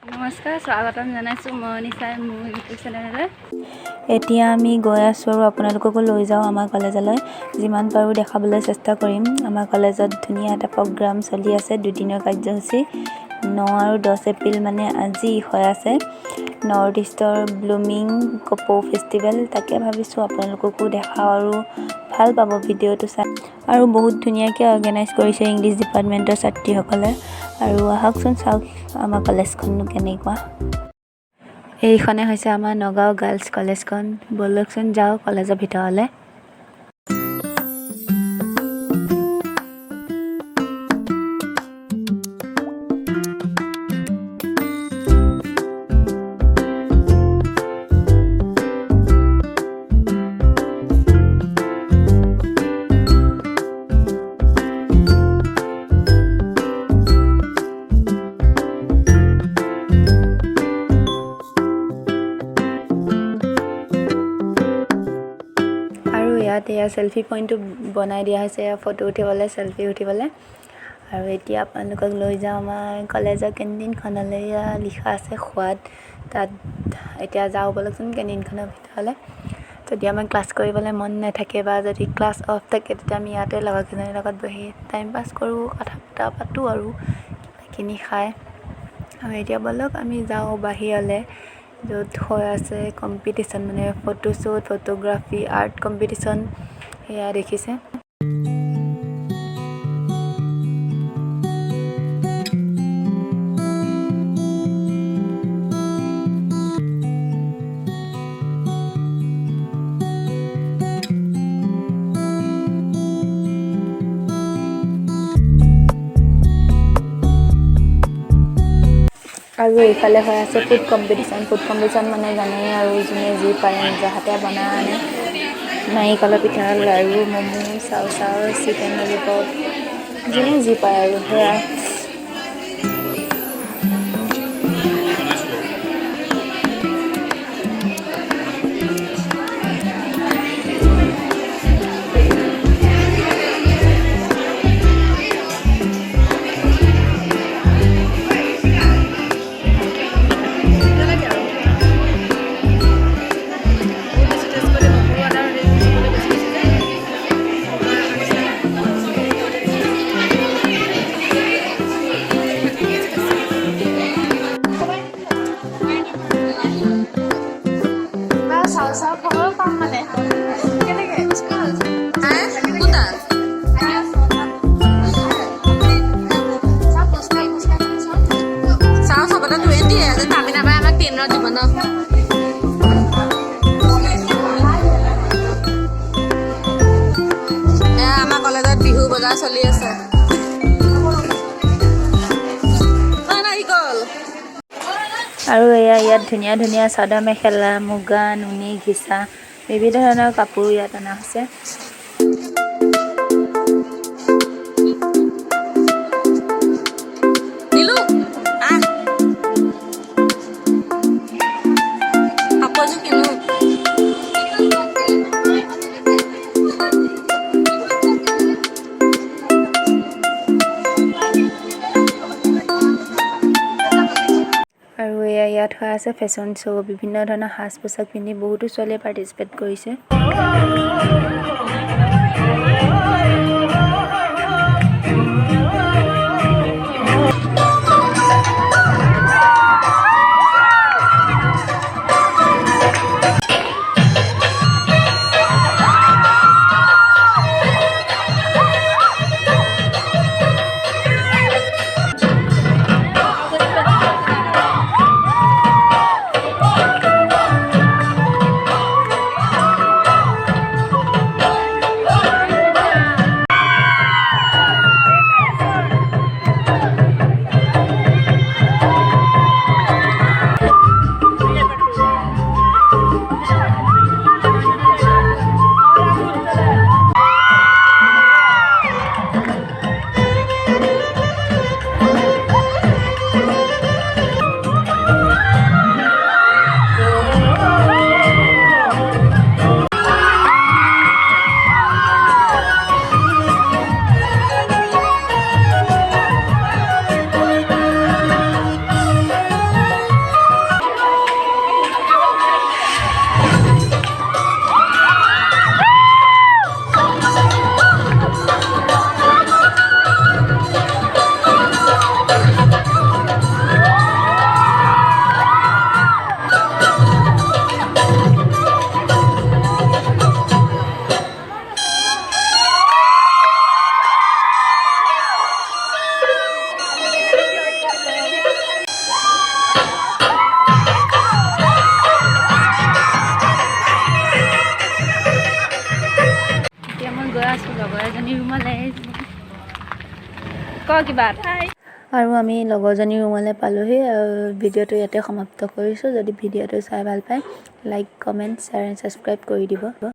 নমস্কাৰ, স্বাগতম জনাইছোঁ মই নিচাই মোৰ ইউটিউব চেনেললৈ। এতিয়া আমি গৈ আছোঁ আৰু আপোনালোককো লৈ যাওঁ আমাৰ কলেজলৈ। যিমান পাৰোঁ দেখাবলৈ চেষ্টা কৰিম। আমাৰ কলেজত ধুনীয়া এটা প্ৰগ্ৰাম চলি আছে, দুদিনৰ কাৰ্যসূচী। 9 আৰু 10 এপ্ৰিল মানে আজি হৈ আছে নৰ্থ ইষ্টৰ ব্লুমিং কপৌ ফেষ্টিভেল। তাকে ভাবিছোঁ আপোনালোককো দেখাওঁ আৰু ভাল পাব ভিডিঅ'টো চাই। আৰু বহুত ধুনীয়াকৈ অৰ্গেনাইজ কৰিছে ইংলিছ ডিপাৰ্টমেণ্টৰ ছাত্ৰীসকলে। আৰু আহকচোন চাওক আমাৰ কলেজখননো কেনেকুৱা। এইখনে হৈছে আমাৰ নগাঁও গাৰ্লছ কলেজখন। ব'লকচোন যাওঁ কলেজৰ ভিতৰলৈ। ইয়াত এয়া চেল্ফি পইণ্টটো বনাই দিয়া হৈছে, এয়া ফটো উঠিবলৈ, চেল্ফি উঠিবলৈ। আৰু এতিয়া আপোনালোকক লৈ যাওঁ আমাৰ কলেজৰ কেণ্টিনখনলৈ। এয়া লিখা আছে সোৱাদ। তাত এতিয়া যাওঁ ব'লকচোন কেণ্টিনখনৰ ভিতৰলৈ। যদি আমাৰ ক্লাছ কৰিবলৈ মন নাথাকে বা যদি ক্লাছ অফ থাকে তেতিয়া আমি ইয়াতে লগৰকেইজনীৰ লগত বহি টাইম পাছ কৰোঁ, কথা বতৰা পাতোঁ আৰু কিবাকিনি খাই। আৰু এতিয়া ব'লক আমি যাওঁ বাহিৰলৈ, য'ত হৈ আছে কম্পিটিশ্যন, মানে ফটোশ্বুট, ফটোগ্ৰাফী, আৰ্ট কম্পিটিশ্যন। সেয়া দেখিছে। আৰু এইফালে হৈ আছে ফুড কম্পিটিশ্যন। ফুড কম্পিটিশ্যন মানে জানেই আৰু, যোনে যি পাৰে নিজৰ হাতে বনাই আনে। নাৰিকলৰ পিঠা, লাড়ু, ম'ম', চাও চিকেন ললিপপ, যোনে যি পায় আৰু সেয়া। আমাৰ কলেজত বিহু বজাৰ চলি আছে। আৰু এয়া ইয়াত ধুনীয়া ধুনীয়া চাদৰ মেখেলা, মুগা, নুনি, ঘিচা, বিভিন্ন ধৰণৰ কাপোৰ ইয়াত অনা হৈছে। আৰু ইয়াত হৈ আছে ফেশ্বন শ্ব'। বিভিন্ন ধৰণৰ সাজ পোছাক পিন্ধি বহুতো ছোৱালীয়ে পাৰ্টিচিপেট কৰিছে। গৈ আছোঁ লগৰ এজনী ৰুমলৈ ক কিবা আৰু আমি লগৰজনীৰ ৰুমলৈ পালোহি আৰু ভিডিঅ'টো ইয়াতে সমাপ্ত কৰিছোঁ। যদি ভিডিঅ'টো চাই ভাল পায় like comment share and subscribe কৰি দিব।